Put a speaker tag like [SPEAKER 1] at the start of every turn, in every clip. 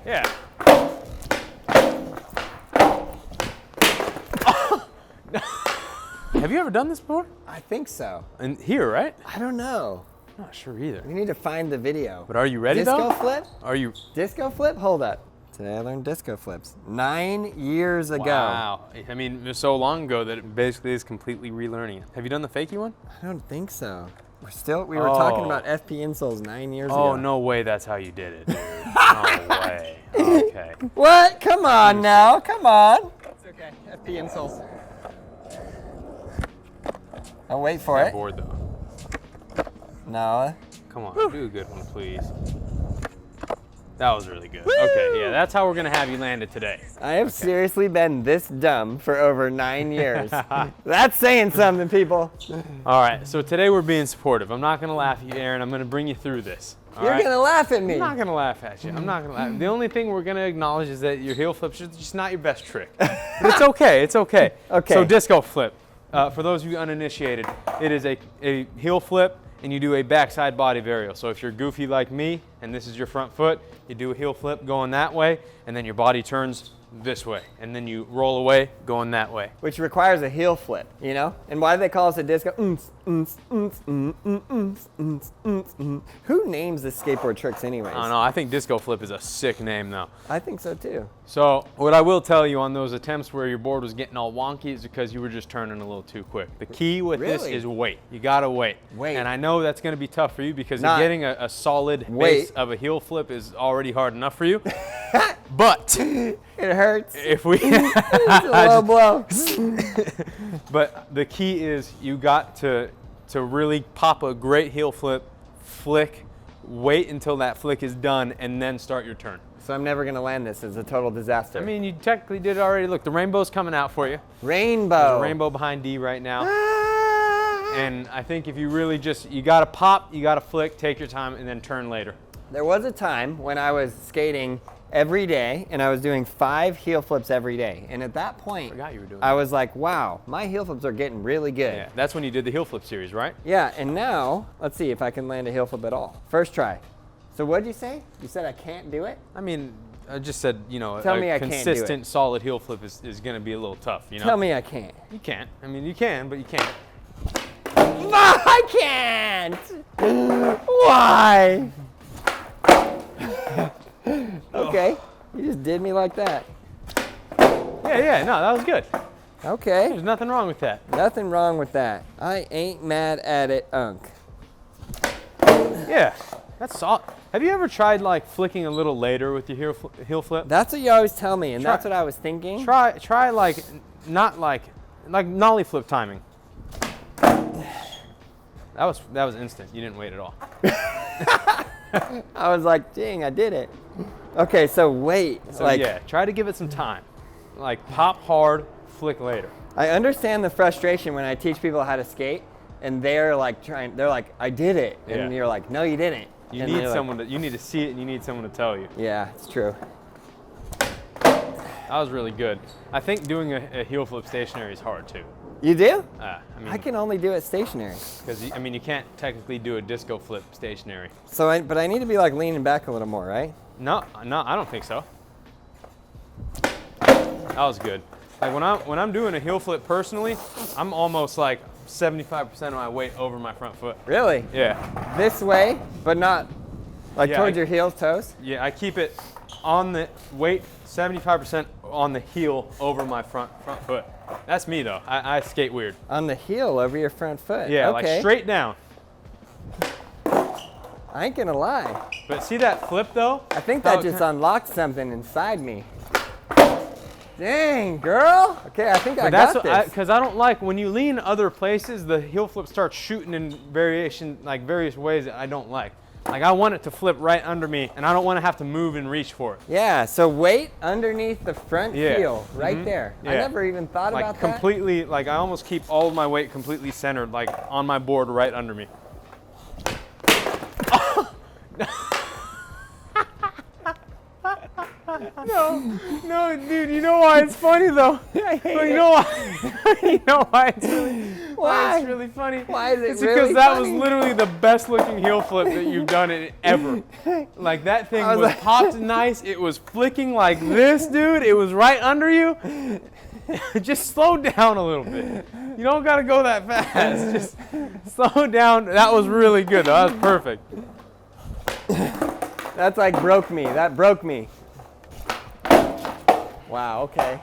[SPEAKER 1] Yeah. Have you ever done this before?
[SPEAKER 2] I think so.
[SPEAKER 1] And here, right?
[SPEAKER 2] I don't know.
[SPEAKER 1] I'm not sure either.
[SPEAKER 2] We need to find the video.
[SPEAKER 1] But are you ready though?
[SPEAKER 2] Disco flip?
[SPEAKER 1] Are you?
[SPEAKER 2] Disco flip? Hold up. Today I learned disco flips. 9 years ago.
[SPEAKER 1] Wow. I mean, it was so long ago that it basically is completely relearning it. Have you done the fakie one?
[SPEAKER 2] I don't think so. We were talking about FP insoles 9 years ago.
[SPEAKER 1] Oh, no way that's how you did it, dude. No way. Okay.
[SPEAKER 2] What? Come on now. Come on. It's okay. FP insoles. I'll wait for it.
[SPEAKER 1] Board though.
[SPEAKER 2] No.
[SPEAKER 1] Come on, do a good one, please. That was really good. Okay, yeah, that's how we're gonna have you land it today.
[SPEAKER 2] I have seriously been this dumb for over 9 years. That's saying something, people.
[SPEAKER 1] All right, so today we're being supportive. I'm not gonna laugh at you, Aaron. I'm gonna bring you through this.
[SPEAKER 2] You're gonna laugh at me.
[SPEAKER 1] I'm not gonna laugh at you. I'm not gonna laugh. The only thing we're gonna acknowledge is that your heel flip's just not your best trick. But it's okay, it's okay.
[SPEAKER 2] Okay.
[SPEAKER 1] So disco flip. For those of you uninitiated, it is a heel flip and you do a backside body varial. So if you're goofy like me and this is your front foot, you do a heel flip going that way and then your body turns this way and then you roll away going that way.
[SPEAKER 2] Which requires a heel flip, you know? And why do they call us a disco? Who names the skateboard tricks anyways?
[SPEAKER 1] I don't know, I think disco flip is a sick name though.
[SPEAKER 2] I think so too.
[SPEAKER 1] So what I will tell you on those attempts where your board was getting all wonky is because you were just turning a little too quick. The key with this is wait. You gotta wait. And I know that's gonna be tough for you because getting a solid base of a heel flip is already hard enough for you. But
[SPEAKER 2] it hurts.
[SPEAKER 1] If we
[SPEAKER 2] it's a low blow.
[SPEAKER 1] But the key is you got to really pop a great heel flip, flick, wait until that flick is done, and then start your turn.
[SPEAKER 2] So I'm never gonna land this. It's a total disaster.
[SPEAKER 1] I mean, you technically did already. Look, the rainbow's coming out for you.
[SPEAKER 2] Rainbow.
[SPEAKER 1] There's a rainbow behind D right now. And I think if you really you gotta pop, you gotta flick, take your time, and then turn later.
[SPEAKER 2] There was a time when I was skating every day and I was doing 5 heel flips every day. And at that point, I was like, wow, my heel flips are getting really good.
[SPEAKER 1] Yeah, that's when you did the heel flip series, right?
[SPEAKER 2] Yeah, and now, let's see if I can land a heel flip at all. First try. So what did you say? You said I can't do it?
[SPEAKER 1] I mean, I just said, you know,
[SPEAKER 2] Tell me
[SPEAKER 1] a
[SPEAKER 2] I can't do
[SPEAKER 1] consistent,
[SPEAKER 2] it.
[SPEAKER 1] solid heel flip is gonna be a little tough, you know?
[SPEAKER 2] Tell me I can't.
[SPEAKER 1] You can't. I mean, you can, but you can't.
[SPEAKER 2] I can't! Why? Okay, you just did me like that.
[SPEAKER 1] Yeah, no, that was good.
[SPEAKER 2] Okay.
[SPEAKER 1] There's nothing wrong with that.
[SPEAKER 2] Nothing wrong with that. I ain't mad at it, Unk.
[SPEAKER 1] Yeah, that's solid. Have you ever tried like flicking a little later with your heel flip?
[SPEAKER 2] That's what you always tell me, and that's what I was thinking.
[SPEAKER 1] Try like, not like nollie flip timing. That was instant. You didn't wait at all.
[SPEAKER 2] I was like, dang, I did it. Okay, so wait.
[SPEAKER 1] So yeah, try to give it some time. Like pop hard, flick later.
[SPEAKER 2] I understand the frustration when I teach people how to skate and they're like I did it. And you're like, no, you didn't.
[SPEAKER 1] You need someone you need to see it and you need someone to tell you.
[SPEAKER 2] Yeah, it's true.
[SPEAKER 1] That was really good. I think doing a heel flip stationary is hard too.
[SPEAKER 2] You do?
[SPEAKER 1] I mean,
[SPEAKER 2] I can only do it stationary.
[SPEAKER 1] Because I mean, you can't technically do a disco flip stationary.
[SPEAKER 2] So, but I need to be like leaning back a little more, right?
[SPEAKER 1] No, I don't think so. That was good. Like when I'm doing a heel flip personally, I'm almost like 75% of my weight over my front foot.
[SPEAKER 2] Really?
[SPEAKER 1] Yeah.
[SPEAKER 2] This way, but not like towards your heel toes?
[SPEAKER 1] Yeah, I keep it on the weight 75% on the heel over my front foot. That's me though. I skate weird.
[SPEAKER 2] On the heel over your front foot?
[SPEAKER 1] Yeah,
[SPEAKER 2] okay.
[SPEAKER 1] like straight down.
[SPEAKER 2] I ain't gonna lie.
[SPEAKER 1] But see that flip though?
[SPEAKER 2] I think that just unlocked something inside me. Dang, girl. Okay, I think I got this.
[SPEAKER 1] Because I don't like, when you lean other places, the heel flip starts shooting in various ways that I don't like. Like I want it to flip right under me, and I don't want to have to move and reach for it.
[SPEAKER 2] Yeah, so weight underneath the front heel, right there. Yeah. I never even thought about that.
[SPEAKER 1] Completely, like I almost keep all of my weight completely centered, like on my board right under me. No, dude, you know why it's funny though? You know why? You know why it's really funny?
[SPEAKER 2] Why is it
[SPEAKER 1] It's
[SPEAKER 2] really
[SPEAKER 1] because that
[SPEAKER 2] funny?
[SPEAKER 1] was literally the best looking heel flip that you've done it ever. Like that thing was
[SPEAKER 2] like,
[SPEAKER 1] popped nice. It was flicking like this, dude. It was right under you. Just slow down a little bit. You don't gotta go that fast. Just slow down. That was really good though. That was perfect.
[SPEAKER 2] That's like broke me. That broke me. Wow, okay.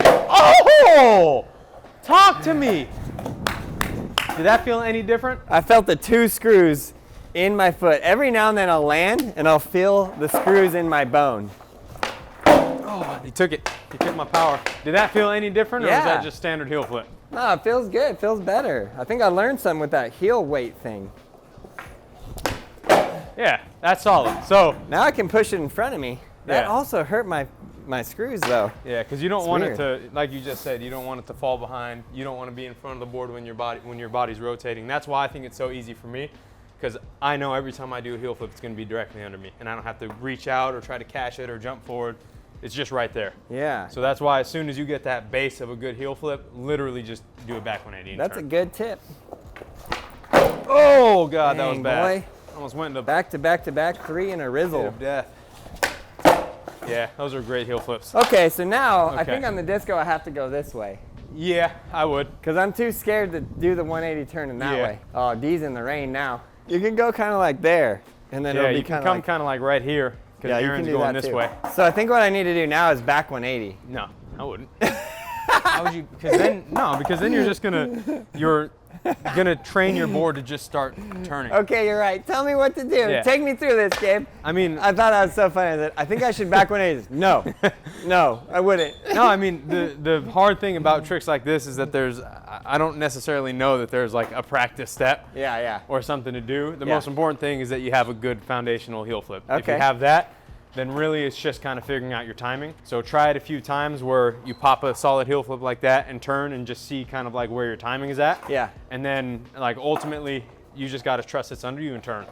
[SPEAKER 1] Oh! Talk to me. Did that feel any different?
[SPEAKER 2] I felt the 2 screws in my foot. Every now and then I'll land and I'll feel the screws in my bone.
[SPEAKER 1] Oh, he took it. He took my power. Did that feel any different, or was that just standard heel flip?
[SPEAKER 2] No, it feels good. It feels better. I think I learned something with that heel weight thing.
[SPEAKER 1] Yeah, that's solid. So
[SPEAKER 2] now I can push it in front of me. That also hurt my screws though.
[SPEAKER 1] Yeah, because you don't want it to, like you just said, you don't want it to fall behind. You don't want to be in front of the board when your body's rotating. That's why I think it's so easy for me, because I know every time I do a heel flip, it's going to be directly under me, and I don't have to reach out or try to catch it or jump forward. It's just right there.
[SPEAKER 2] Yeah.
[SPEAKER 1] So that's why as soon as you get that base of a good heel flip, literally just do a back 180 and
[SPEAKER 2] That's
[SPEAKER 1] turn.
[SPEAKER 2] a good tip.
[SPEAKER 1] Oh God, that was
[SPEAKER 2] Dang,
[SPEAKER 1] bad.
[SPEAKER 2] Boy.
[SPEAKER 1] Almost went into
[SPEAKER 2] Back to back to back, 3 in a rizzle.
[SPEAKER 1] of death. Yeah, those are great heel flips.
[SPEAKER 2] Okay, so now I think on the disco I have to go this way.
[SPEAKER 1] Yeah, I would.
[SPEAKER 2] Because I'm too scared to do the 180 turn in that way. Oh, D's in the rain now. You can go kind of like there, and then it'll be
[SPEAKER 1] you can come kind of like right here, because Aaron's going this way.
[SPEAKER 2] So I think what I need to do now is back 180.
[SPEAKER 1] No, I wouldn't. How would you? Because then you're just gonna train your board to just start turning.
[SPEAKER 2] Okay, you're right. Tell me what to do.
[SPEAKER 1] Yeah.
[SPEAKER 2] Take me through this, Gabe.
[SPEAKER 1] I mean,
[SPEAKER 2] I thought that was so funny. I think I should back 180. No, no, I wouldn't.
[SPEAKER 1] No, I mean the hard thing about tricks like this is that I don't necessarily know that there's like a practice step.
[SPEAKER 2] Yeah.
[SPEAKER 1] Or something to do. The most important thing is that you have a good foundational heel flip.
[SPEAKER 2] Okay.
[SPEAKER 1] If you have that, then really it's just kind of figuring out your timing. So try it a few times where you pop a solid heel flip like that and turn and just see kind of like where your timing is at.
[SPEAKER 2] Yeah.
[SPEAKER 1] And then like ultimately you just got to trust it's under you and turn.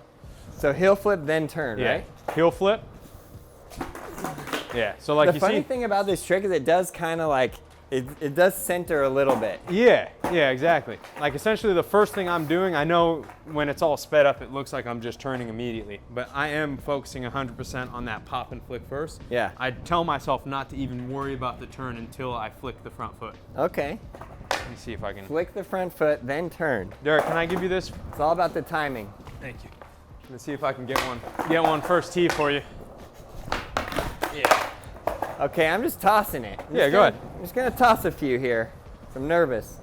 [SPEAKER 2] So heel flip, then turn,
[SPEAKER 1] Yeah.
[SPEAKER 2] right?
[SPEAKER 1] Heel flip. Yeah. So like
[SPEAKER 2] the funny thing about this trick is it does kind of like, it does center a little bit.
[SPEAKER 1] Yeah, exactly. Like essentially the first thing I'm doing, I know when it's all sped up, it looks like I'm just turning immediately, but I am focusing 100% on that pop and flick first.
[SPEAKER 2] Yeah.
[SPEAKER 1] I tell myself not to even worry about the turn until I flick the front foot.
[SPEAKER 2] Okay.
[SPEAKER 1] Let me see if I can.
[SPEAKER 2] Flick the front foot, then turn.
[SPEAKER 1] Derek, can I give you this?
[SPEAKER 2] It's all about the timing.
[SPEAKER 1] Thank you. Let's see if I can get one first tee for you. Yeah.
[SPEAKER 2] Okay, I'm just tossing it.
[SPEAKER 1] Go ahead.
[SPEAKER 2] I'm just gonna toss a few here. I'm nervous.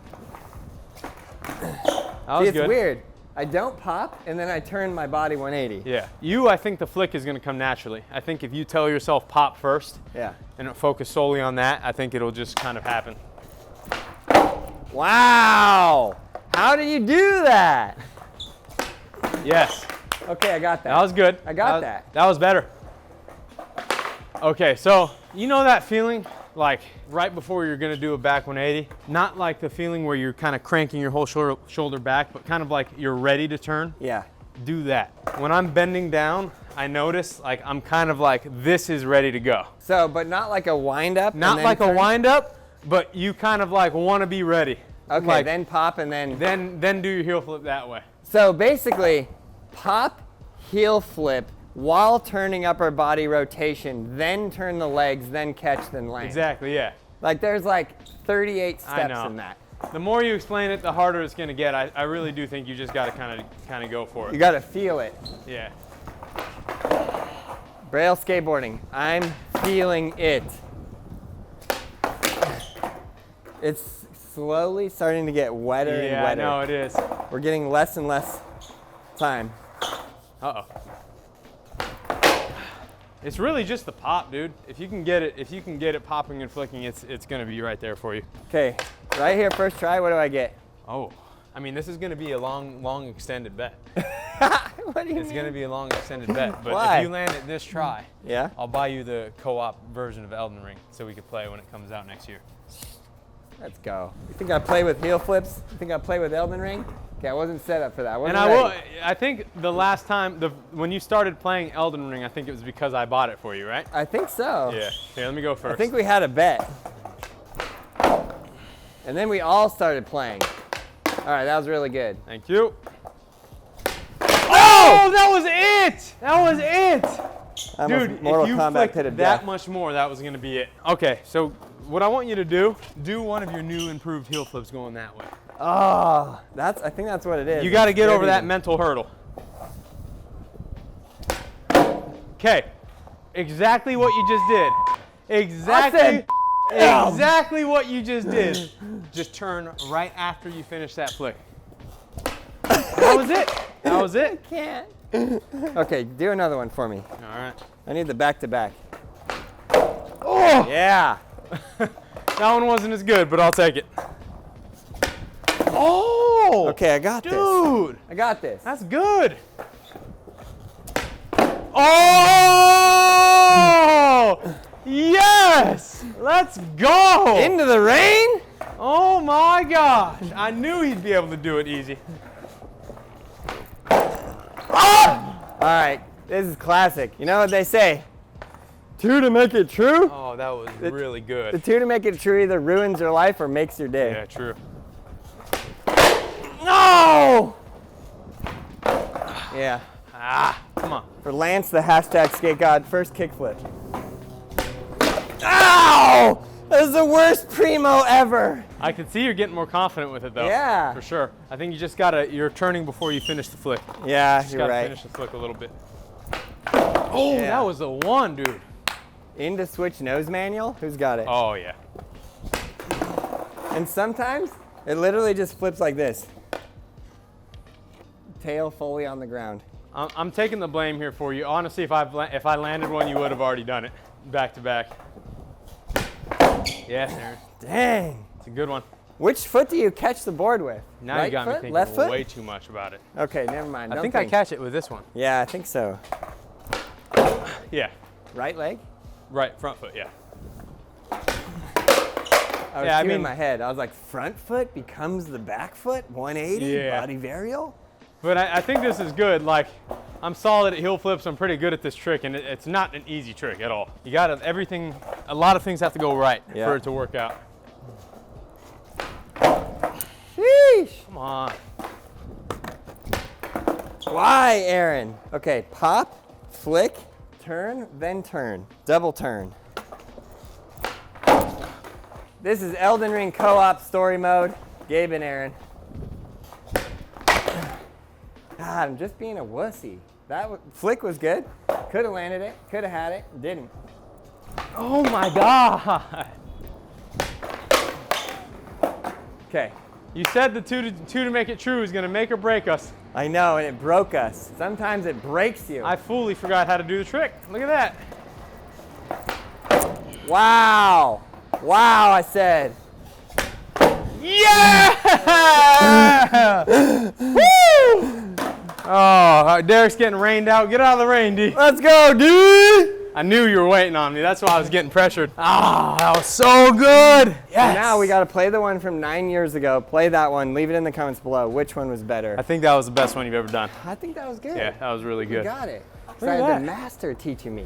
[SPEAKER 1] It's
[SPEAKER 2] weird. I don't pop, and then I turn my body 180.
[SPEAKER 1] Yeah. I think the flick is gonna come naturally. I think if you tell yourself pop first, and focus solely on that, I think it'll just kind of happen.
[SPEAKER 2] Wow! How do you do that?
[SPEAKER 1] Yes.
[SPEAKER 2] Okay, I got that.
[SPEAKER 1] That was good.
[SPEAKER 2] I got that.
[SPEAKER 1] That was better. Okay, so you know that feeling like right before you're gonna do a back 180? Not like the feeling where you're kind of cranking your whole shoulder back, but kind of like you're ready to turn?
[SPEAKER 2] Yeah.
[SPEAKER 1] Do that. When I'm bending down, I notice like I'm kind of like this is ready to go.
[SPEAKER 2] So, but not like a wind up?
[SPEAKER 1] Not like a wind up, but you kind of like want to be ready.
[SPEAKER 2] Okay, like, then pop and then...
[SPEAKER 1] Then do your heel flip that way.
[SPEAKER 2] So basically, pop, heel flip, while turning upper body rotation, then turn the legs, then catch, then land.
[SPEAKER 1] Exactly, yeah.
[SPEAKER 2] Like there's like 38 steps in that.
[SPEAKER 1] The more you explain it, the harder it's gonna get. I really do think you just gotta kind of go for it.
[SPEAKER 2] You gotta feel it.
[SPEAKER 1] Yeah.
[SPEAKER 2] Braille skateboarding, I'm feeling it. It's slowly starting to get wetter and wetter.
[SPEAKER 1] Yeah, I know it is.
[SPEAKER 2] We're getting less and less time.
[SPEAKER 1] Uh-oh. It's really just the pop, dude. If you can get it popping and flicking, it's gonna be right there for you.
[SPEAKER 2] Okay, right here, first try, what do I get?
[SPEAKER 1] Oh, I mean, this is gonna be a long extended bet.
[SPEAKER 2] What do you mean?
[SPEAKER 1] It's gonna be a long extended bet, but
[SPEAKER 2] Why?
[SPEAKER 1] if you land it this try,
[SPEAKER 2] yeah,
[SPEAKER 1] I'll buy you the co-op version of Elden Ring so we can play when it comes out next year.
[SPEAKER 2] Let's go. You think I play with heel flips? You think I play with Elden Ring? Okay, I wasn't set up for that.
[SPEAKER 1] I think the last time, when you started playing Elden Ring, I think it was because I bought it for you, right?
[SPEAKER 2] I think so.
[SPEAKER 1] Yeah. Here, let me go first.
[SPEAKER 2] I think we had a bet. And then we all started playing. All right, that was really good.
[SPEAKER 1] Thank you. Oh, that was it! That was it! Dude, if you flicked that much more, that was gonna be it. Okay, so what I want you to do one of your new improved heel flips going that way.
[SPEAKER 2] Oh, I think that's what it is.
[SPEAKER 1] You gotta get over that mental hurdle. Okay, exactly what you just did. Exactly what you just did. Just turn right after you finish that flick. That was it. That was it.
[SPEAKER 2] I can't. Okay, do another one for me.
[SPEAKER 1] All right.
[SPEAKER 2] I need the back-to-back.
[SPEAKER 1] Oh! Yeah. That one wasn't as good, but I'll take it. Oh!
[SPEAKER 2] Okay, I got this.
[SPEAKER 1] Dude!
[SPEAKER 2] I got this.
[SPEAKER 1] That's good. Oh! Yes! Let's go!
[SPEAKER 2] Into the rain?
[SPEAKER 1] Oh my gosh. I knew he'd be able to do it easy.
[SPEAKER 2] Oh! All right, this is classic. You know what they say? 2 to make it true?
[SPEAKER 1] Oh, that was really good.
[SPEAKER 2] The 2 to make it true either ruins your life or makes your day.
[SPEAKER 1] Yeah, true.
[SPEAKER 2] No! Yeah.
[SPEAKER 1] Ah, come on.
[SPEAKER 2] For Lance, the hashtag skate god, first kickflip. Ow! This is the worst primo ever.
[SPEAKER 1] I can see you're getting more confident with it though.
[SPEAKER 2] Yeah.
[SPEAKER 1] For sure. I think you just you're turning before you finish the flick.
[SPEAKER 2] Yeah,
[SPEAKER 1] you're
[SPEAKER 2] right.
[SPEAKER 1] Finish the flick a little bit. Oh, yeah. That was the one, dude.
[SPEAKER 2] Into switch nose manual? Who's got it?
[SPEAKER 1] Oh, yeah.
[SPEAKER 2] And sometimes it literally just flips like this. Tail fully on the ground.
[SPEAKER 1] I'm taking the blame here for you. Honestly, if I landed one, you would have already done it. Back to back. Yes, Aaron.
[SPEAKER 2] Dang.
[SPEAKER 1] It's a good one.
[SPEAKER 2] Which foot do you catch the board with?
[SPEAKER 1] Now you got me thinking
[SPEAKER 2] left foot?
[SPEAKER 1] way too much about it.
[SPEAKER 2] Okay, never mind.
[SPEAKER 1] I think I catch it with this one.
[SPEAKER 2] Yeah, I think so.
[SPEAKER 1] Yeah.
[SPEAKER 2] Right leg?
[SPEAKER 1] Right, front foot, yeah.
[SPEAKER 2] I was in my head. I was like, front foot becomes the back foot? 180? Body varial?
[SPEAKER 1] But I think this is good. Like, I'm solid at heel flips. I'm pretty good at this trick, and it's not an easy trick at all. You got everything, a lot of things have to go right for it to work out.
[SPEAKER 2] Sheesh.
[SPEAKER 1] Come on.
[SPEAKER 2] Why, Aaron? Okay, pop, flick, turn, then turn. Double turn. This is Elden Ring co-op story mode. Gabe and Aaron. God, I'm just being a wussy. That flick was good. Could have landed it. Could have had it. Didn't.
[SPEAKER 1] Oh my God.
[SPEAKER 2] Okay.
[SPEAKER 1] You said the two to make it true is going to make or break us.
[SPEAKER 2] I know, and it broke us. Sometimes it breaks you.
[SPEAKER 1] I fully forgot how to do the trick. Look at that.
[SPEAKER 2] Wow. Wow, I said.
[SPEAKER 1] Yeah! Woo! Oh, Derek's getting rained out. Get out of the rain, D.
[SPEAKER 2] Let's go, dude.
[SPEAKER 1] I knew you were waiting on me. That's why I was getting pressured. Ah, that was so good. Yes.
[SPEAKER 2] Now we got to play the one from 9 years ago. Play that one. Leave it in the comments below. Which one was better?
[SPEAKER 1] I think that was the best one you've ever done.
[SPEAKER 2] I think that was good.
[SPEAKER 1] Yeah, that was really good.
[SPEAKER 2] You got it. So I had the master teaching me.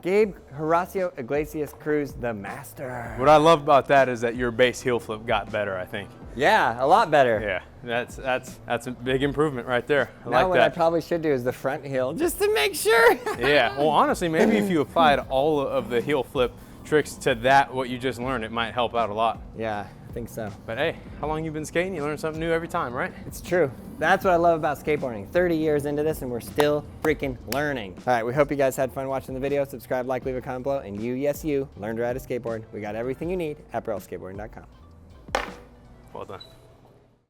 [SPEAKER 2] Gabe Horacio Iglesias Cruz, the master.
[SPEAKER 1] What I love about that is that your base heel flip got better, I think.
[SPEAKER 2] Yeah, a lot better.
[SPEAKER 1] Yeah, that's a big improvement right there. I
[SPEAKER 2] now
[SPEAKER 1] like
[SPEAKER 2] what
[SPEAKER 1] that.
[SPEAKER 2] I probably should do is the front heel, just to make sure.
[SPEAKER 1] Yeah, well honestly, maybe if you applied all of the heel flip tricks to what you just learned, it might help out a lot.
[SPEAKER 2] Yeah, I think so.
[SPEAKER 1] But hey, how long you been skating? You learn something new every time, right?
[SPEAKER 2] It's true. That's what I love about skateboarding. 30 years into this and we're still freaking learning. All right, we hope you guys had fun watching the video. Subscribe, like, leave a comment below, and you, yes you, learn to ride a skateboard. We got everything you need at BrailleSkateboarding.com.
[SPEAKER 1] Well done.